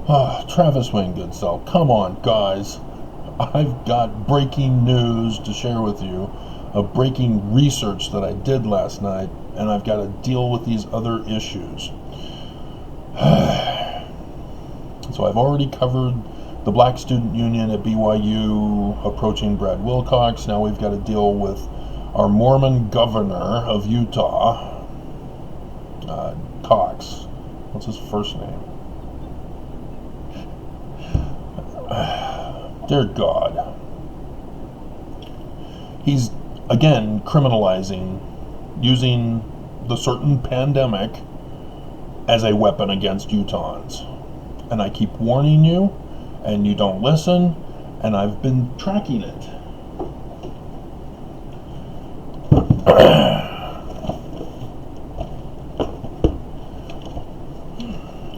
Travis Wayne Goodsell, come on, guys. I've got breaking news to share with you, a breaking research that I did last night, and I've got to deal with these other issues. So I've already covered the Black Student Union at BYU approaching Brad Wilcox. Now we've got to deal with our Mormon governor of Utah, Cox. What's his first name? Dear God. He's, again, criminalizing, using the certain pandemic as a weapon against Utahns. And I keep warning you, and you don't listen, and I've been tracking it.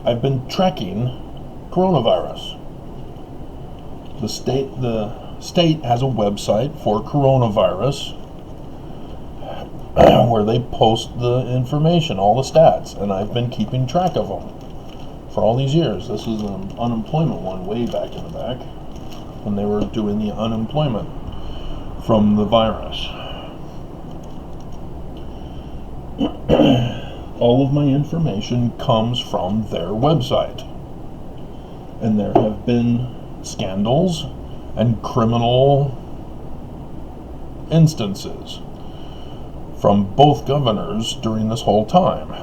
I've been tracking coronavirus. The state has a website for coronavirus where they post the information, all the stats, and I've been keeping track of them for all these years. This is an unemployment one way back in the back when they were doing the unemployment from the virus. All of my information comes from their website, and there have been scandals and criminal instances from both governors during this whole time.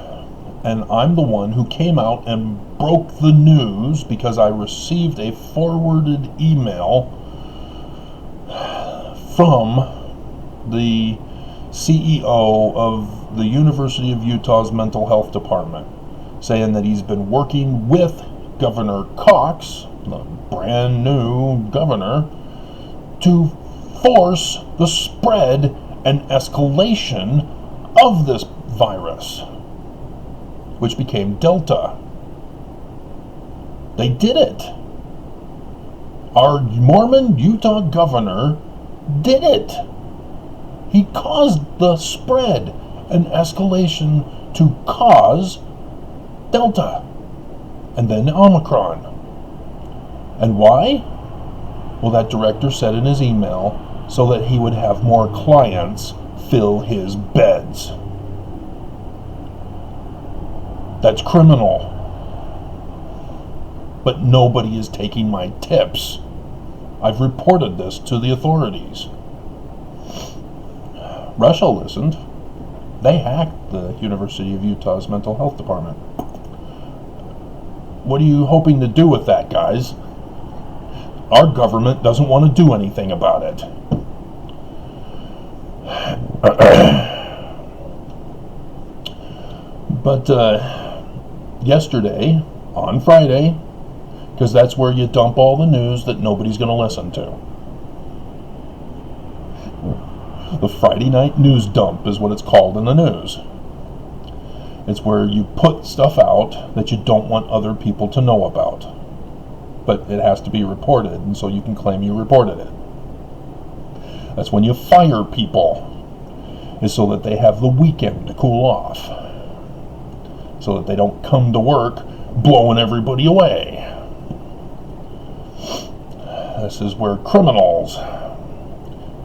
And I'm the one who came out and broke the news because I received a forwarded email from the CEO of the University of Utah's mental health department, saying that he's been working with Governor Cox, the brand new governor, to force the spread and escalation of this virus, which became Delta. They did it. Our Mormon Utah governor did it. He caused the spread and escalation to cause Delta and then Omicron. And why? Well, that director said in his email so that he would have more clients fill his beds. That's criminal. But nobody is taking my tips. I've reported this to the authorities. Russia listened. They hacked the University of Utah's mental health department. What are you hoping to do with that, guys? Our government doesn't want to do anything about it. But yesterday, on Friday, because that's where you dump all the news that nobody's going to listen to. The Friday night news dump is what it's called in the news. It's where you put stuff out that you don't want other people to know about. But it has to be reported, and so you can claim you reported it. That's when you fire people, is so that they have the weekend to cool off. So that they don't come to work blowing everybody away. This is where criminals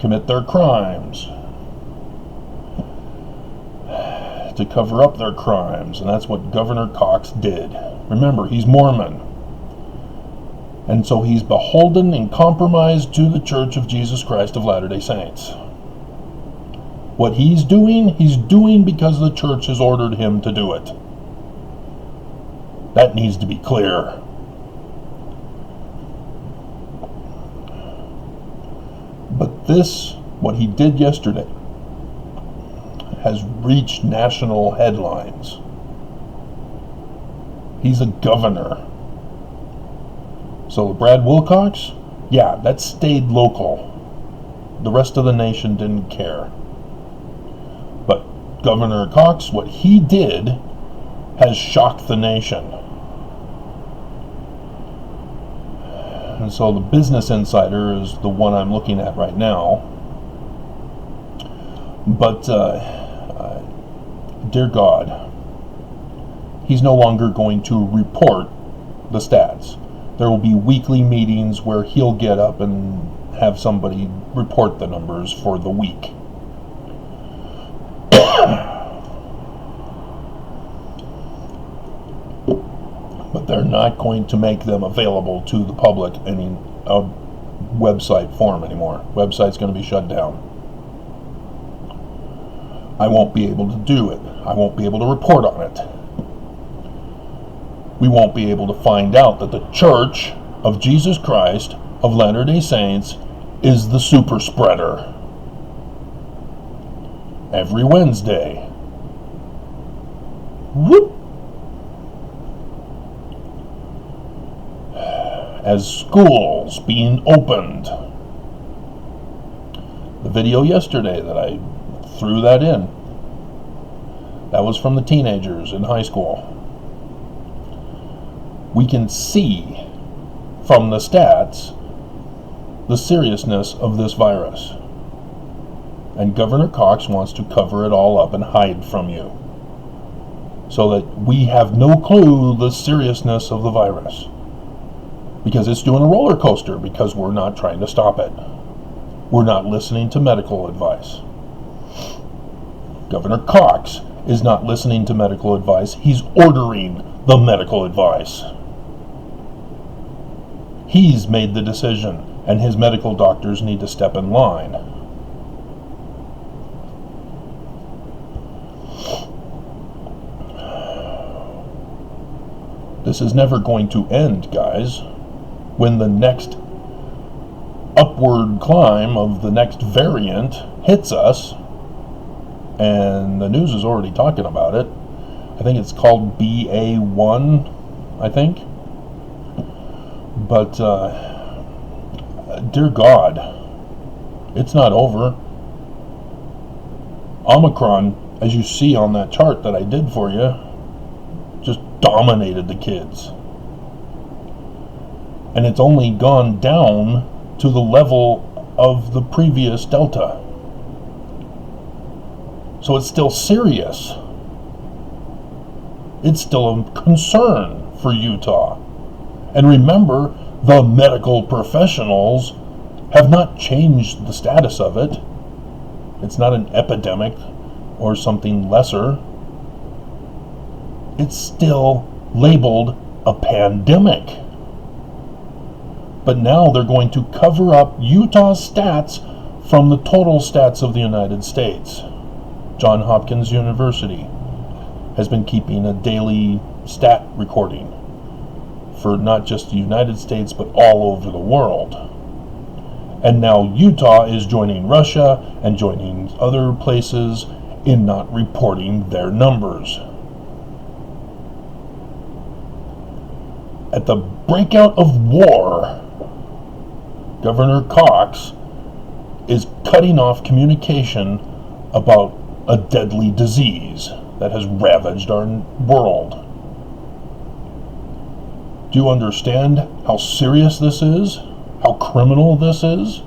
commit their crimes to cover up their crimes, and that's what Governor Cox did. Remember, he's Mormon, and so he's beholden and compromised to the Church of Jesus Christ of Latter-day Saints. What he's doing because the church has ordered him to do it. That needs to be clear. But this, what he did yesterday, has reached national headlines. He's a governor. So Brad Wilcox, yeah, that stayed local. The rest of the nation didn't care. But Governor Cox, what he did has shocked the nation. And so the Business Insider is the one I'm looking at right now. But, dear God, he's no longer going to report the stats. There will be weekly meetings where he'll get up and have somebody report the numbers for the week. But they're not going to make them available to the public in a website form anymore. Website's going to be shut down. I won't be able to do it. I won't be able to report on it. We won't be able to find out that the Church of Jesus Christ of Latter-day Saints is the super spreader. Every Wednesday. Whoop! As schools being opened. The video yesterday that I threw that in, that was from the teenagers in high school. We can see from the stats the seriousness of this virus. And Governor Cox wants to cover it all up and hide from you, so that we have no clue the seriousness of the virus. Because it's doing a roller coaster, because we're not trying to stop it. We're not listening to medical advice. Governor Cox is not listening to medical advice. He's ordering the medical advice. He's made the decision, and his medical doctors need to step in line. This is never going to end, guys. When the next upward climb of the next variant hits us, and the news is already talking about it. I think it's called BA1, I think. But, dear God, it's not over. Omicron, as you see on that chart that I did for you, just dominated the kids. And it's only gone down to the level of the previous Delta. So it's still serious. It's still a concern for Utah. And remember, the medical professionals have not changed the status of it. It's not an epidemic or something lesser. It's still labeled a pandemic. But now they're going to cover up Utah's stats from the total stats of the United States. Johns Hopkins University has been keeping a daily stat recording for not just the United States, but all over the world. And now Utah is joining Russia and joining other places in not reporting their numbers. At the breakout of war, Governor Cox is cutting off communication about a deadly disease that has ravaged our world. Do you understand how serious this is? How criminal this is?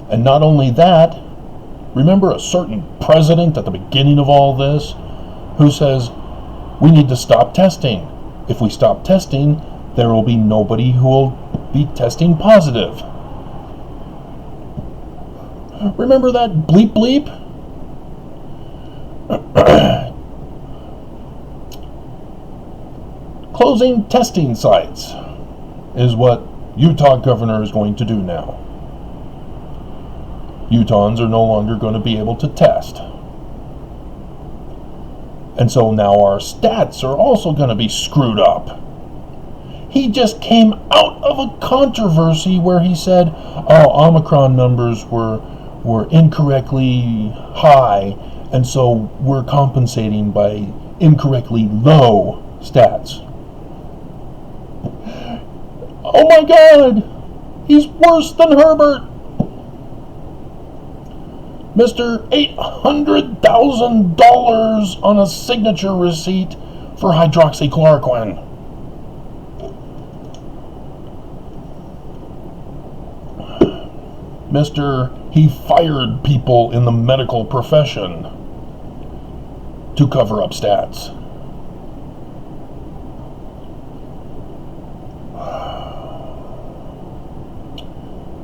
And not only that, remember a certain president at the beginning of all this who says, we need to stop testing. If we stop testing, there will be nobody who will be testing positive. Remember that bleep bleep? Closing testing sites is what Utah governor is going to do now. Utahns are no longer going to be able to test. And so now our stats are also going to be screwed up. He just came out of a controversy where he said, oh, Omicron numbers were incorrectly high, and so we're compensating by incorrectly low stats. Oh my God! He's worse than Herbert! Mr. $800,000 on a signature receipt for hydroxychloroquine. He fired people in the medical profession to cover up stats.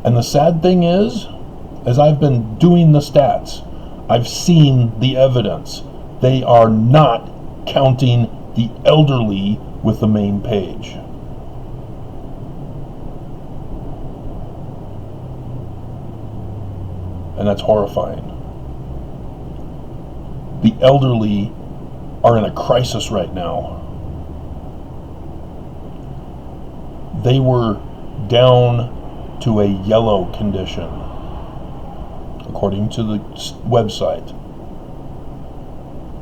And the sad thing is, as I've been doing the stats, I've seen the evidence. They are not counting the elderly with the main page. And that's horrifying. The elderly are in a crisis right now. They were down to a yellow condition, according to the website.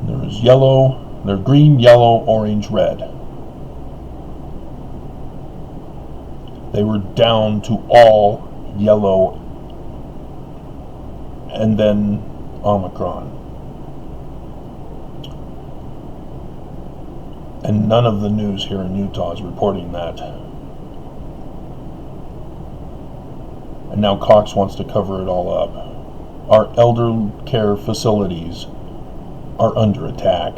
There's yellow, they're green, yellow, orange, red. They were down to all yellow, and then Omicron. And none of the news here in Utah is reporting that. And now Cox wants to cover it all up. Our elder care facilities are under attack.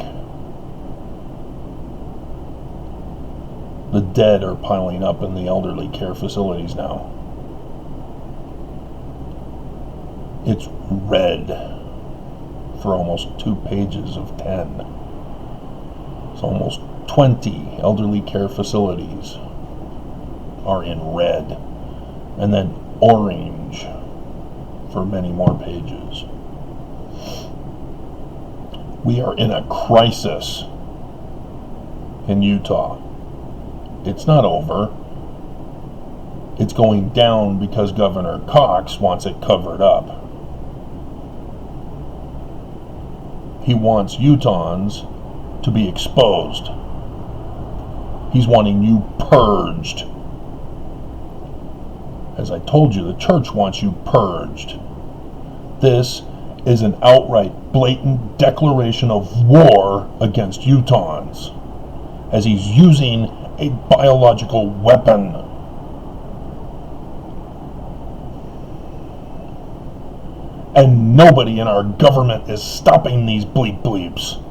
The dead are piling up in the elderly care facilities now. It's red for almost 2 pages of 10. It's almost 20 elderly care facilities are in red, and then orange for many more pages. We are in a crisis in Utah. It's not over. It's going down because Governor Cox wants it covered up. He wants Utahns to be exposed. He's wanting you purged. As I told you, the church wants you purged. This is an outright, blatant declaration of war against Utahns, as he's using a biological weapon. And nobody in our government is stopping these bleep bleeps.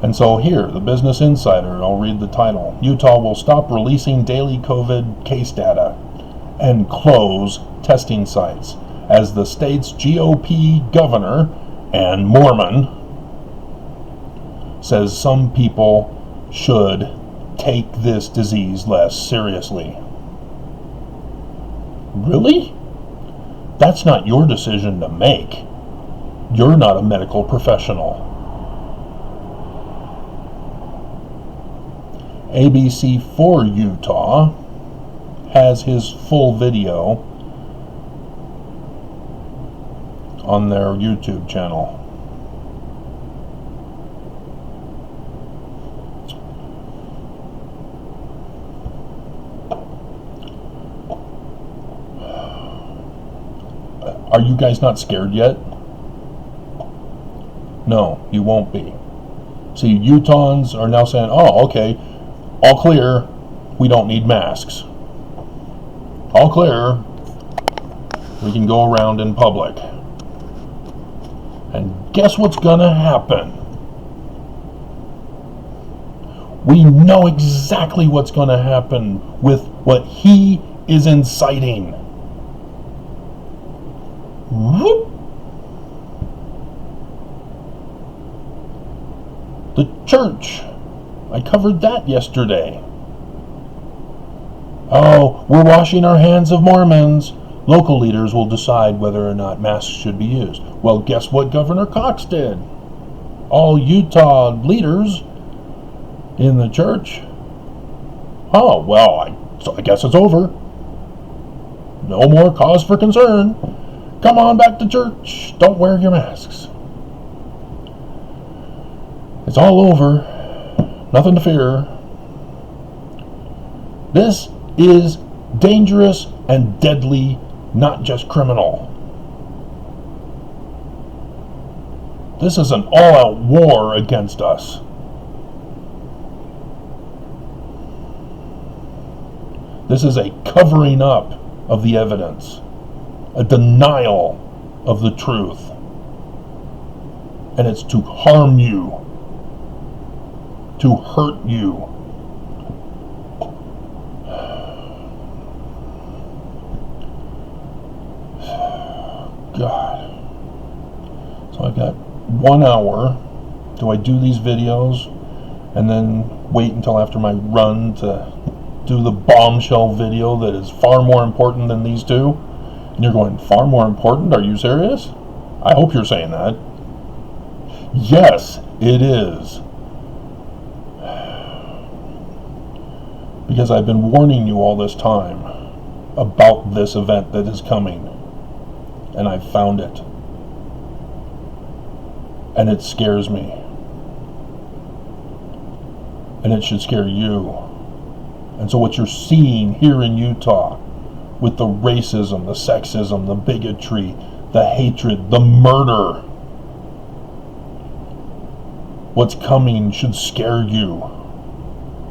And so here, the Business Insider, I'll read the title. Utah will stop releasing daily COVID case data and close testing sites as the state's GOP governor and Mormon says some people should take this disease less seriously. Really? That's not your decision to make. You're not a medical professional. ABC4 Utah has his full video on their YouTube channel. Are you guys not scared yet? No, you won't be. See, Utahns are now saying, oh, okay, all clear, we don't need masks. All clear, we can go around in public. And guess what's gonna happen? We know exactly what's gonna happen with what he is inciting. Whoop. The church. I covered that yesterday. Oh, we're washing our hands of Mormons. Local leaders will decide whether or not masks should be used. Well, guess what Governor Cox did? All Utah leaders in the church. Oh, well, I guess it's over. No more cause for concern. Come on back to church. Don't wear your masks. It's all over. Nothing to fear. This is dangerous and deadly, not just criminal. This is an all-out war against us. This is a covering up of the evidence, a denial of the truth, and it's to harm you, to hurt you. I've got 1 hour. Do I do these videos and then wait until after my run to do the bombshell video that is far more important than these two? And you're going, far more important? Are you serious? I hope you're saying that. Yes, it is. Because I've been warning you all this time about this event that is coming. And I've found it. And it scares me. And it should scare you. And so what you're seeing here in Utah, with the racism, the sexism, the bigotry, the hatred, the murder, what's coming should scare you.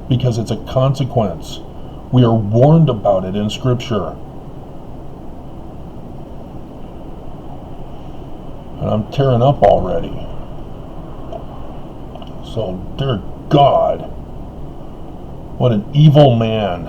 Because it's a consequence. We are warned about it in Scripture. And I'm tearing up already. So, dear God, what an evil man.